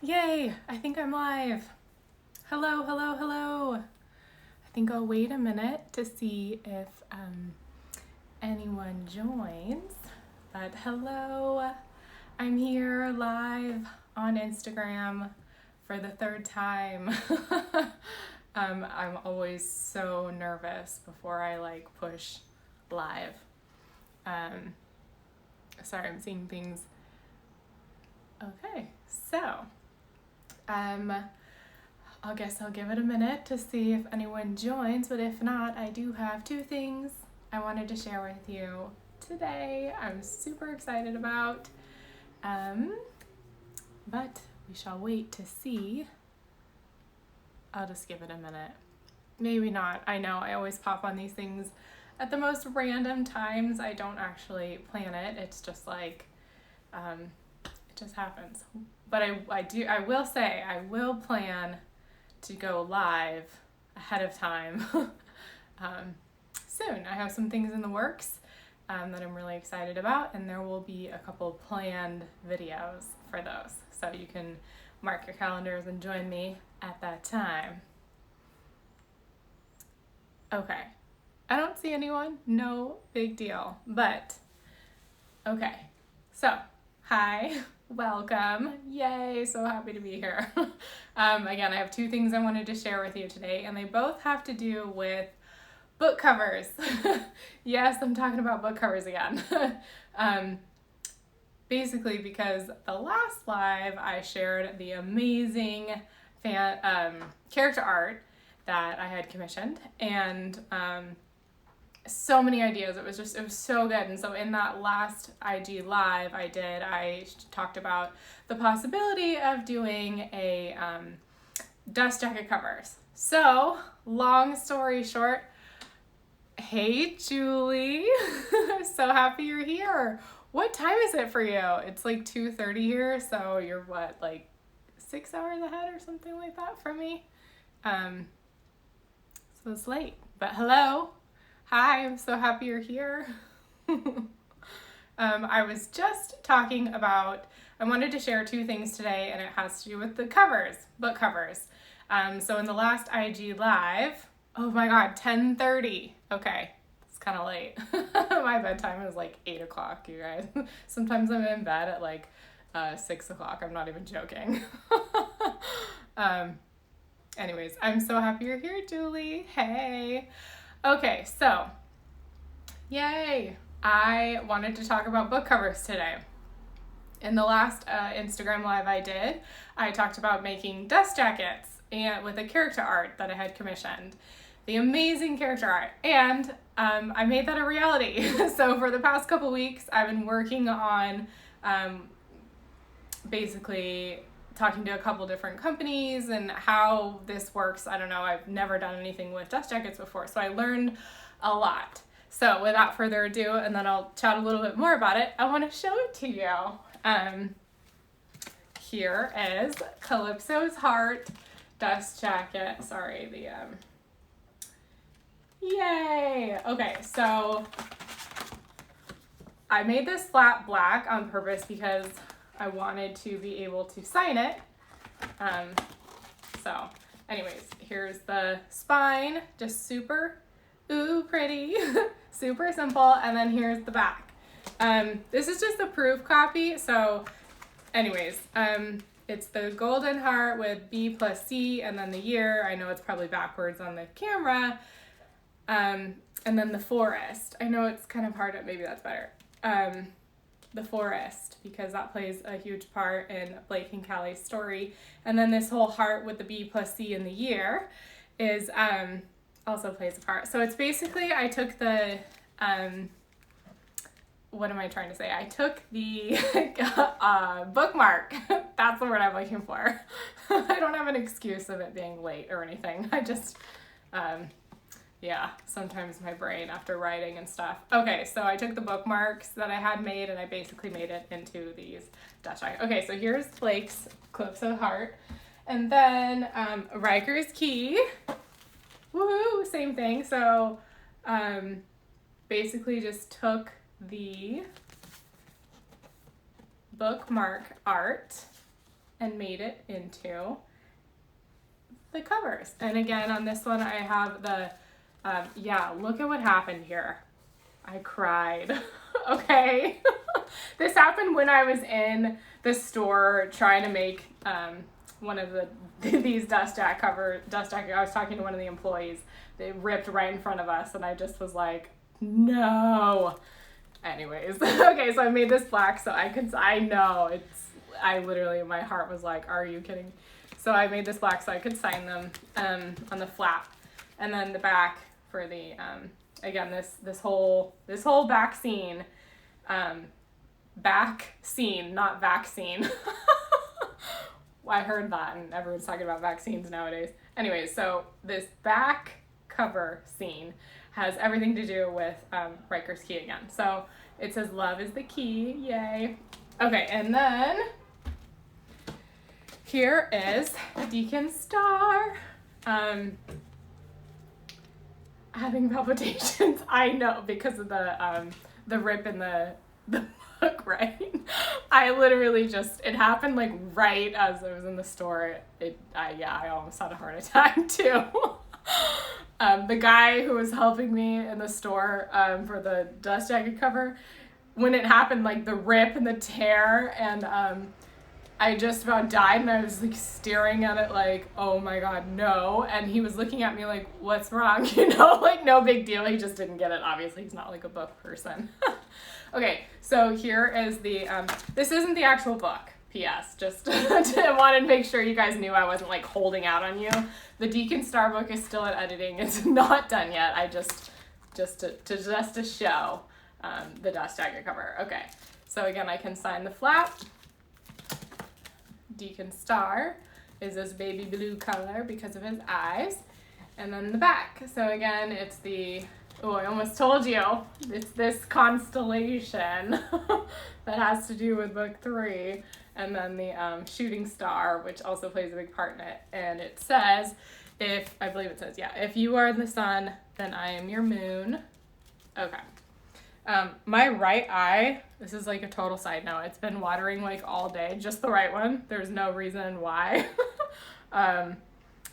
Yay, I think I'm live. Hello, hello, hello. I think I'll wait a minute to see if anyone joins. But hello, I'm here live on Instagram for the third time. I'm always so nervous before I push live. Sorry, I'm seeing things. Okay, so I guess I'll give it a minute to see if anyone joins, but if not, I do have two things I wanted to share with you today. I'm super excited about, but we shall wait to see. I'll just give it a minute. Maybe not. I know I always pop on these things at the most random times. I don't actually plan it. It's just it just happens. But I will say, I will plan to go live ahead of time soon. I have some things in the works that I'm really excited about, and there will be a couple planned videos for those. So you can mark your calendars and join me at that time. Okay. I don't see anyone. No big deal. But, okay. So, hi. Welcome. Yay, so happy to be here. Again, I have two things I wanted to share with you today, and they both have to do with book covers. Yes, I'm talking about book covers again. Basically because the last live I shared the amazing character art that I had commissioned, and so many ideas. It was so good. And so in that last IG live I talked about the possibility of doing a dust jacket covers. So long story short, hey Julie, so happy you're here. What time is it for you? It's 2:30 here, so you're what, 6 hours ahead or something like that from me? So it's late, but hello. Hi, I'm so happy you're here. I was just talking about, I wanted to share two things today, and it has to do with the covers, book covers. So in the last IG live, oh my god, 10:30. Okay, it's kind of late. My bedtime is 8 o'clock, you guys. Sometimes I'm in bed at 6 o'clock. I'm not even joking. Anyways, I'm so happy you're here, Julie. Hey. Okay, so, yay! I wanted to talk about book covers today. In the last Instagram live I talked about making dust jackets and with a character art that I had commissioned. The amazing character art. And I made that a reality. So for the past couple weeks, I've been working on basically talking to a couple different companies and how this works. I don't know, I've never done anything with dust jackets before, so I learned a lot. So without further ado, and then I'll chat a little bit more about it, I want to show it to you. Here is Calypso's Heart dust jacket. Sorry, yay! Okay, so I made this flat black on purpose because I wanted to be able to sign it. So anyways, here's the spine, just super, pretty, super simple. And then here's the back. This is just a proof copy. So anyways, it's the golden heart with B plus C and then the year. I know it's probably backwards on the camera. And then the forest. I know it's kind of hard, maybe that's better. The forest, because that plays a huge part in Blake and Callie's story. And then this whole heart with the B plus C in the year is also plays a part. So it's basically, I took the what am I trying to say? I took the bookmark. That's the word I'm looking for. I don't have an excuse of it being late or anything. I just yeah, sometimes my brain after writing and stuff. Okay, so I took the bookmarks that I had made and I basically made it into these dust jackets. Okay, so here's Blake's Calypso Heart. And then Riker's Key. Woohoo, same thing. So basically just took the bookmark art and made it into the covers. And again, on this one, I have the, yeah, look at what happened here. I cried. Okay. This happened when I was in the store trying to make one of these dust jacket. I was talking to one of the employees. They ripped right in front of us, and I just was like, no. Anyways, okay, so I made this black so I literally, my heart was like, are you kidding? So I made this black so I could sign them on the flap, and then the back for the again this whole back scene, not vaccine. I heard that, and everyone's talking about vaccines nowadays. Anyways, so this back cover scene has everything to do with Riker's key again. So it says love is the key, yay. Okay, and then here is Deacon Star. Having palpitations, I know, because of the rip in the book, right? I literally it happened like right as I was in the store. I almost had a heart attack too. The guy who was helping me in the store for the dust jacket cover, when it happened, like the rip and the tear, and I just about died, and I was like staring at it like, oh my god, no. And he was looking at me like, what's wrong? You know, like no big deal. He just didn't get it. Obviously, he's not like a book person. Okay, so here is the, this isn't the actual book, P.S. Just wanted to make sure you guys knew I wasn't like holding out on you. The Deacon Star book is still in editing. It's not done yet. I just to show the dust jacket cover. Okay, so again, I can sign the flap. Deacon Star is this baby blue color because of his eyes. And then the back. So again, it's the, oh, I almost told you. It's this constellation that has to do with book 3. And then the shooting star, which also plays a big part in it. And it says, I believe it says, yeah, if you are the sun, then I am your moon. Okay. My right eye, this is like a total side note, it's been watering like all day, just the right one. There's no reason why.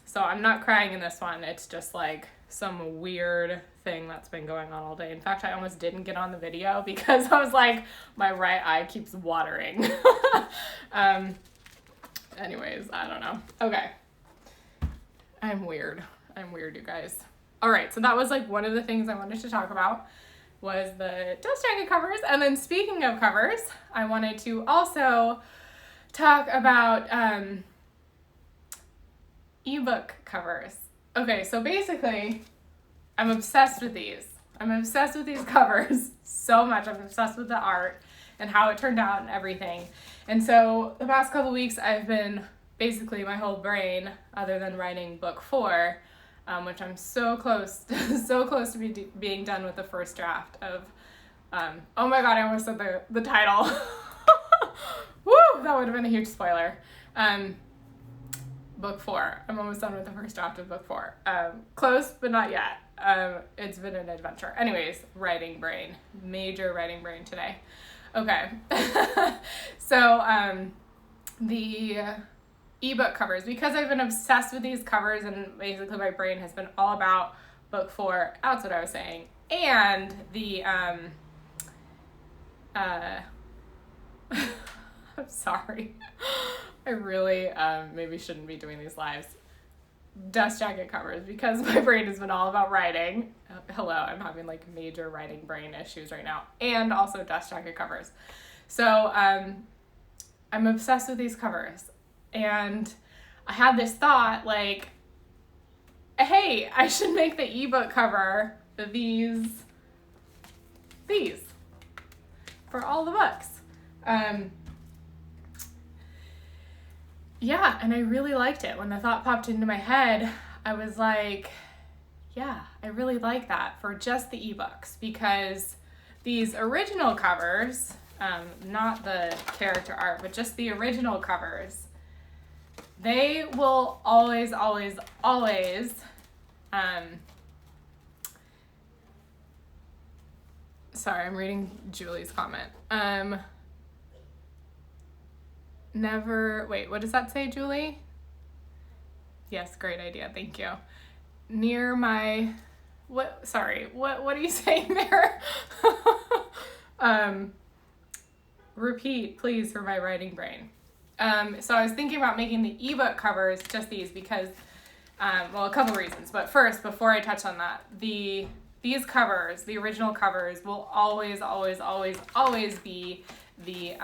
So I'm not crying in this one. It's just like some weird thing that's been going on all day. In fact, I almost didn't get on the video because I was like, my right eye keeps watering. Anyways, I don't know. Okay. I'm weird, you guys. All right, so that was like one of the things I wanted to talk about was the dust jacket covers. And then speaking of covers, I wanted to also talk about ebook covers. Okay, so basically, I'm obsessed with these. I'm obsessed with these covers so much. I'm obsessed with the art and how it turned out and everything. And so the past couple weeks, I've been basically my whole brain, other than writing book 4, which I'm so close to being done with the first draft of, oh my god, I almost said the title. Woo, that would have been a huge spoiler. Book 4. I'm almost done with the first draft of book 4. Close, but not yet. It's been an adventure. Anyways, writing brain. Major writing brain today. Okay. So, the ebook covers, because I've been obsessed with these covers and basically my brain has been all about book 4, that's what I was saying, and the I'm sorry, I really maybe shouldn't be doing these lives, dust jacket covers, because my brain has been all about writing. Hello, I'm having like major writing brain issues right now, and also dust jacket covers. So I'm obsessed with these covers. And I had this thought, like, hey, I should make the ebook cover these for all the books. Yeah, and I really liked it. When the thought popped into my head, I was like, yeah, I really like that for just the ebooks, because these original covers, not the character art, but just the original covers, they will always, sorry, I'm reading Julie's comment. never, wait, what does that say, Julie? Yes, great idea, thank you. Near my, what are you saying there? Repeat, please, for my writing brain. So I was thinking about making the ebook covers just these because, well, a couple reasons. But first, before I touch on that, these covers, the original covers, will always, always, always, always be the,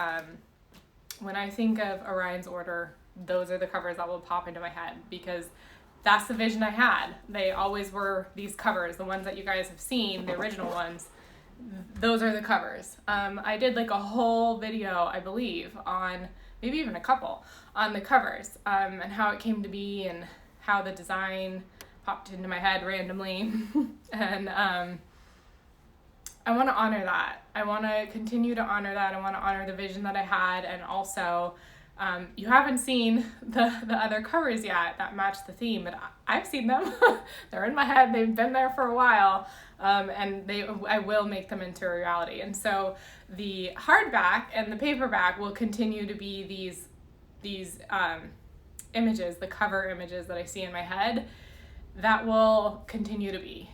when I think of Orion's Order, those are the covers that will pop into my head because that's the vision I had. They always were these covers, the ones that you guys have seen, the original ones. Those are the covers. I did like a whole video, I believe, on maybe even a couple on the covers, and how it came to be and how the design popped into my head randomly. And I want to honor that. I want to continue to honor that. I want to honor the vision that I had, and also you haven't seen the other covers yet that match the theme, but I've seen them. They're in my head. They've been there for a while, and I will make them into a reality. And so the hardback and the paperback will continue to be these images, the cover images that I see in my head. That will continue to be,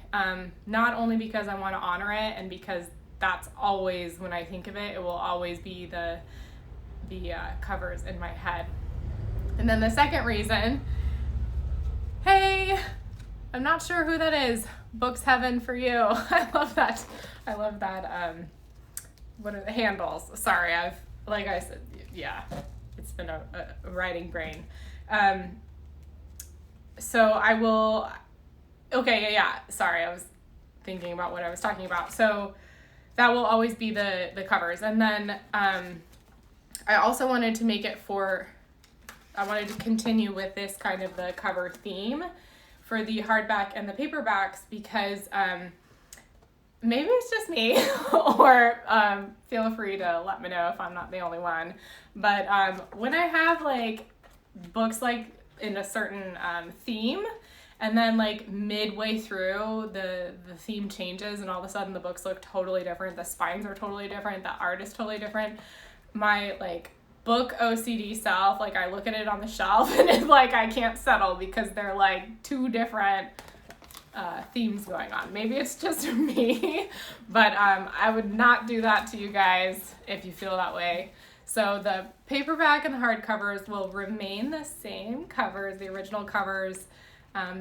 not only because I want to honor it and because that's always, when I think of it, it will always be the covers in my head. And then the second reason, hey, I'm not sure who that is. Books Heaven for you. I love that. What are the handles? Sorry, like I said, yeah, it's been a writing brain. So I will, okay, yeah, sorry, I was thinking about what I was talking about. So that will always be the covers. And then I also wanted to make it I wanted to continue with this kind of the cover theme for the hardback and the paperbacks because maybe it's just me, or feel free to let me know if I'm not the only one. But when I have like books like in a certain theme, and then like midway through the theme changes and all of a sudden the books look totally different, the spines are totally different, the art is totally different, my like book OCD self, like I look at it on the shelf and it's like I can't settle because they're like two different themes going on. Maybe it's just me, but I would not do that to you guys if you feel that way. So the paperback and the hardcovers will remain the same covers, the original covers,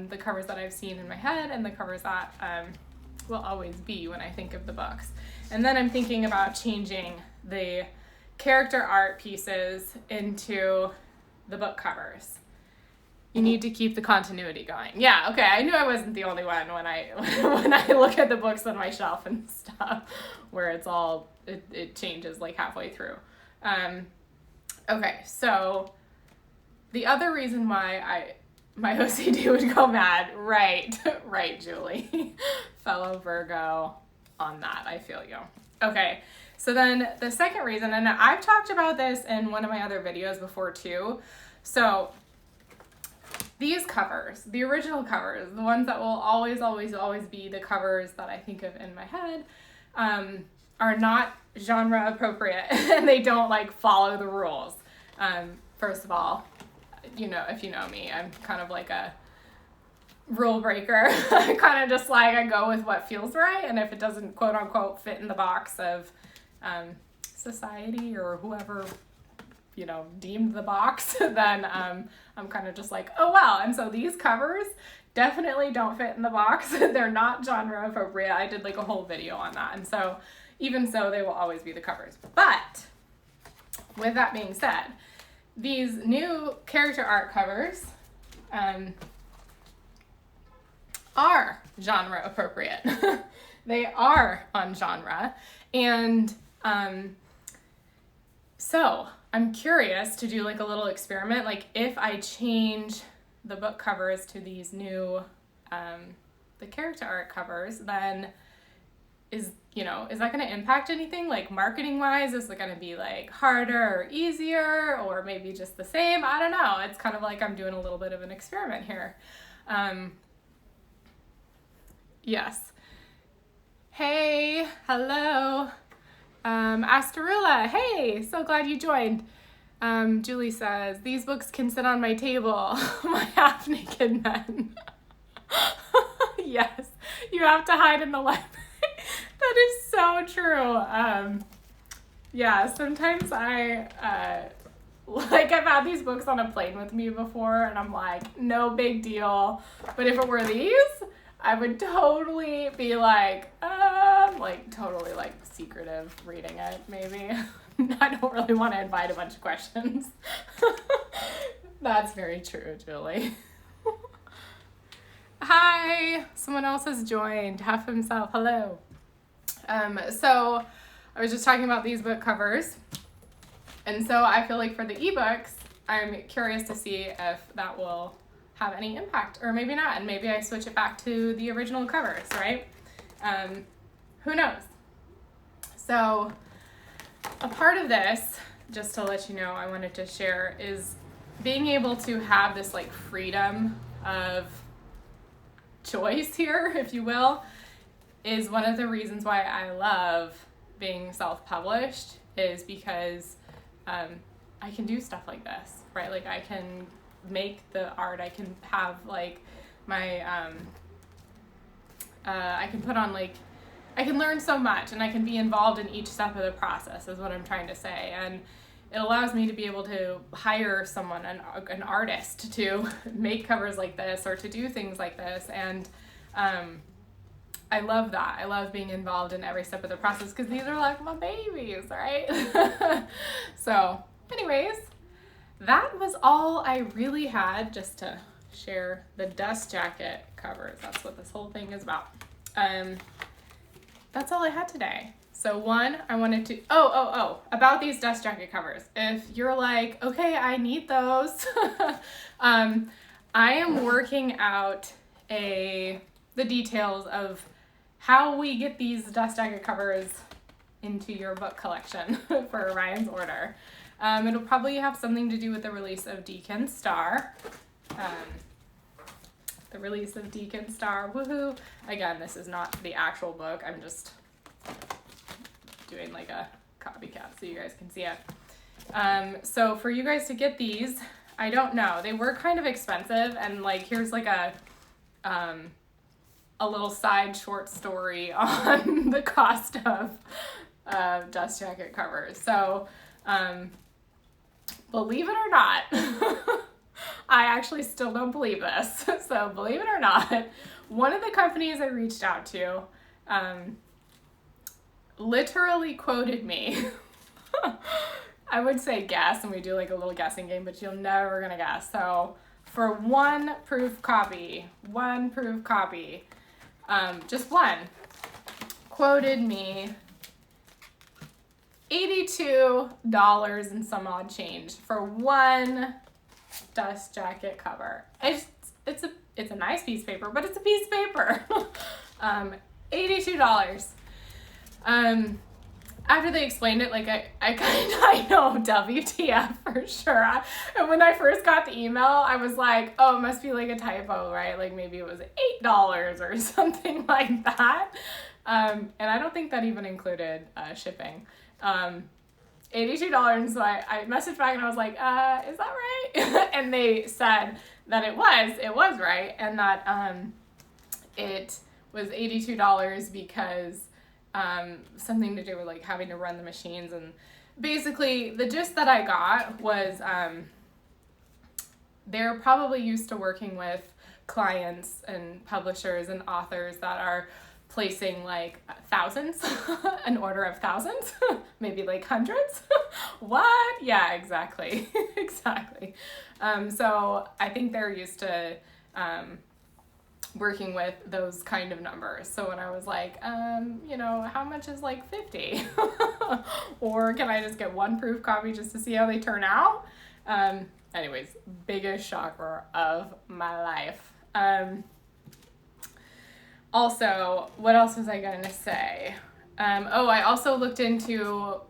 the covers that I've seen in my head, and the covers that will always be when I think of the books. And then I'm thinking about changing the character art pieces into the book covers. You need to keep the continuity going. Yeah, okay, I knew I wasn't the only one when I look at the books on my shelf and stuff, where it's all, it changes like halfway through. Okay, so the other reason why my OCD would go mad, right, Julie, fellow Virgo on that, I feel you. Okay, so then the second reason, and I've talked about this in one of my other videos before too, so these covers, the original covers, the ones that will always, always, always be the covers that I think of in my head, are not genre appropriate and they don't like follow the rules. First of all, you know, if you know me, I'm kind of like a rule breaker. I kind of just like, I go with what feels right, and if it doesn't quote unquote fit in the box of society or whoever, you know, deemed the box, then I'm kind of just like, oh well. And so these covers definitely don't fit in the box. They're not genre appropriate. I did like a whole video on that, and so even so, they will always be the covers. But with that being said, these new character art covers are genre appropriate. They are on genre. And so I'm curious to do like a little experiment. Like if I change the book covers to these new, the character art covers, then is that going to impact anything? Like marketing wise, is it going to be like harder or easier, or maybe just the same? I don't know. It's kind of like I'm doing a little bit of an experiment here. Yes. Hey, hello. Astarula, hey, so glad you joined. Julie says, these books can sit on my table. My half-naked men. Yes, you have to hide in the library. That is so true. Yeah, sometimes I've had these books on a plane with me before, and I'm like, no big deal. But if it were these, I would totally be totally secretive reading it, maybe. I don't really want to invite a bunch of questions. That's very true, Julie. Hi, someone else has joined. Huff himself, hello. So I was just talking about these book covers. And so I feel like for the ebooks, I'm curious to see if that will have any impact, or maybe not, and maybe I switch it back to the original covers, right? Who knows? So a part of this, just to let you know, I wanted to share is being able to have this freedom of choice here, if you will, is one of the reasons why I love being self-published, is because I can do stuff like this, right? I can make the art, I can have my I can put on I can learn so much, and I can be involved in each step of the process, is what I'm trying to say. And it allows me to be able to hire someone, an artist, to make covers like this or to do things like this. And I love that. I love being involved in every step of the process, because these are my babies, right? So anyways, that was all I really had just to share the dust jacket covers. That's what this whole thing is about. That's all I had today. So one, I wanted to, about these dust jacket covers. If you're like, okay, I need those. I am working out the details of how we get these dust jacket covers into your book collection for Orion's order. It'll probably have something to do with the release of Deacon Star. The release of Deacon Star, woohoo. Again, this is not the actual book. I'm just doing a copycat so you guys can see it. So for you guys to get these, I don't know. They were kind of expensive, and here's a little side short story on the cost of dust jacket covers. So believe it or not, I actually still don't believe this. So believe it or not, one of the companies I reached out to literally quoted me. I would say guess, and we do a little guessing game, but you're never gonna guess. So for one proof copy, just one, quoted me $82 and some odd change for one dust jacket cover. It's a nice piece of paper, but it's a piece of paper. $82. After they explained it, I know, WTF for sure. And when I first got the email, I was like, oh, it must be a typo, right? Maybe it was $8 or something like that. And I don't think that even included shipping. $82, so I messaged back and I was like, is that right? And they said that it was right, and that it was $82 because something to do with having to run the machines. And basically the gist that I got was they're probably used to working with clients and publishers and authors that are placing thousands, an order of thousands, maybe hundreds. What? Yeah, exactly. Exactly. So I think they're used to working with those kind of numbers. So when I was like, how much is 50? Or can I just get one proof copy just to see how they turn out? Anyways, biggest shocker of my life. Also, what else was I going to say? I also looked into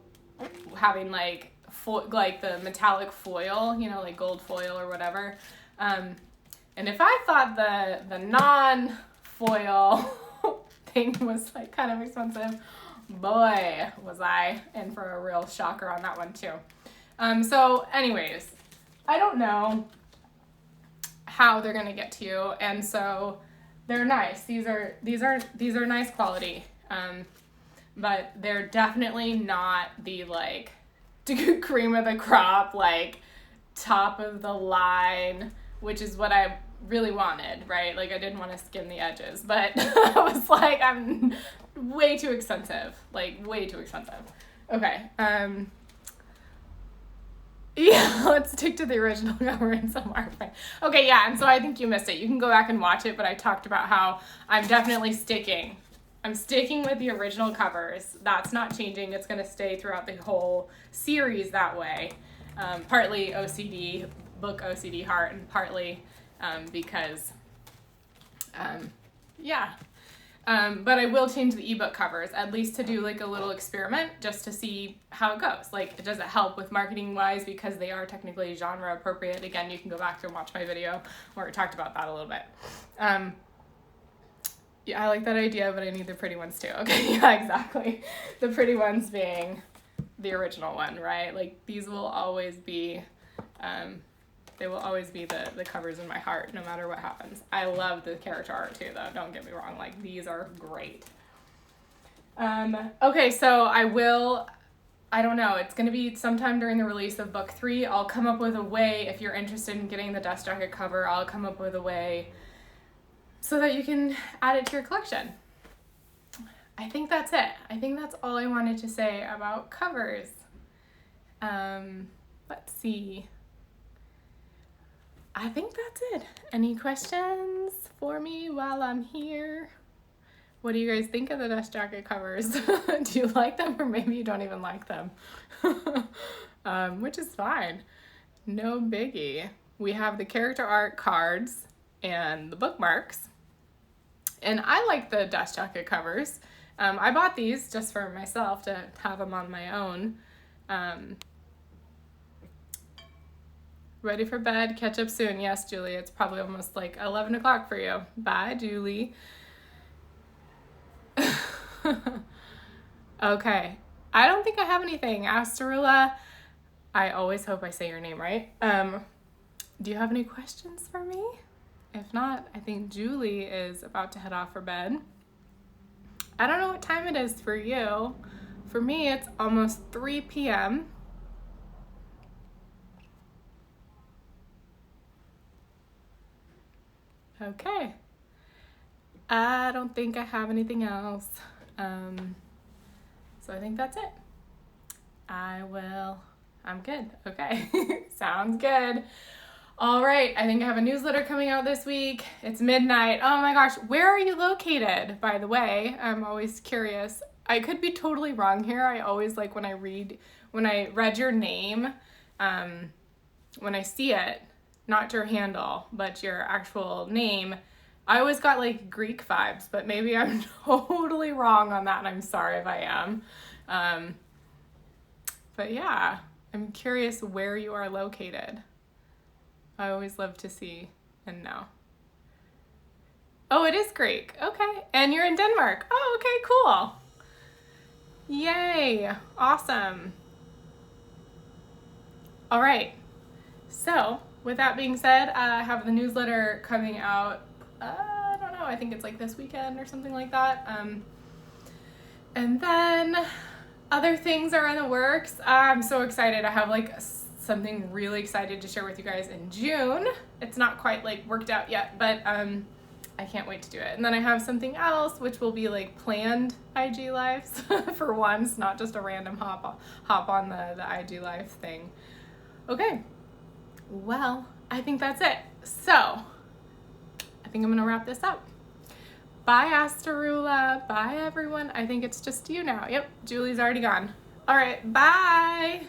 having the metallic foil, gold foil or whatever. And if I thought the non-foil thing was kind of expensive, boy, was I in for a real shocker on that one too. So anyways, I don't know how they're gonna get to you, and so they're nice. These are nice quality, but they're definitely not the like cream of the crop, like top of the line, which is what I really wanted, right? Like I didn't want to skim the edges, but I was like, I'm way too expensive, like way too expensive. Okay. Yeah, let's stick to the original cover and some art. Okay, yeah, and so I think you missed it. You can go back and watch it, but I talked about how I'm definitely sticking. I'm sticking with the original covers. That's not changing. It's going to stay throughout the whole series that way. Partly OCD, book OCD heart, and partly because, yeah. But I will change the ebook covers, at least to do like a little experiment just to see how it goes. Like, does it help with marketing wise because they are technically genre appropriate? Again, you can go back and watch my video where I talked about that a little bit. Yeah, I like that idea, but I need the pretty ones too. Okay, yeah, exactly. The pretty ones being the original one, right? Like these will always be, they will always be the covers in my heart no matter what happens. I love the character art too though, don't get me wrong, like these are great. Okay, so I don't know, it's gonna be sometime during the release of book 3. I'll come up with a way, if you're interested in getting the dust jacket cover, I'll come up with a way so that you can add it to your collection. I think that's it. I think that's all I wanted to say about covers. Let's see. I think that's it. Any questions for me while I'm here? What do you guys think of the dust jacket covers? Do you like them, or maybe you don't even like them? Which is fine. No biggie. We have the character art cards and the bookmarks. And I like the dust jacket covers. I bought these just for myself to have them on my own. Ready for bed, catch up soon. Yes, Julie, it's probably almost like 11 o'clock for you. Bye, Julie. Okay, I don't think I have anything. Asterula, I always hope I say your name right. Do you have any questions for me? If not, I think Julie is about to head off for bed. I don't know what time it is for you. For me, it's almost 3 p.m. Okay. I don't think I have anything else. So I think that's it. I'm good. Okay. Sounds good. All right, I think I have a newsletter coming out this week. It's midnight. Oh my gosh, where are you located, by the way? I'm always curious. I could be totally wrong here. I always like when I read your name, when I see it, not your handle, but your actual name, I always got like Greek vibes, but maybe I'm totally wrong on that, and I'm sorry if I am. But yeah, I'm curious where you are located. I always love to see and know. Oh, it is Greek. Okay. And you're in Denmark. Oh, okay, cool. Yay. Awesome. All right. So, with that being said, I have the newsletter coming out, I don't know, I think it's like this weekend or something like that. And then other things are in the works. I'm so excited. I have like something really excited to share with you guys in June. It's not quite like worked out yet, but I can't wait to do it. And then I have something else which will be like planned IG lives for once, not just a random hop on the IG live thing. Okay, well, I think that's it. So I think I'm gonna wrap this up. Bye, Asterula. Bye, everyone. I think it's just you now. Yep, Julie's already gone. All right, bye.